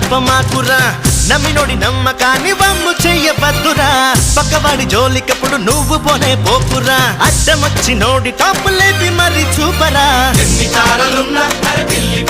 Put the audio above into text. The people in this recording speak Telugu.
చెప్పమాకురా నమ్మినోడి నమ్మకాన్ని వమ్ము చెయ్యవద్దురా పక్కవాడి జోలికప్పుడు నువ్వు పోనే పోకురా అడ్డమొచ్చి నోడి టాపు లేపి మరి చూపరా ఎన్ని తారలున్నా అరే పిల్లి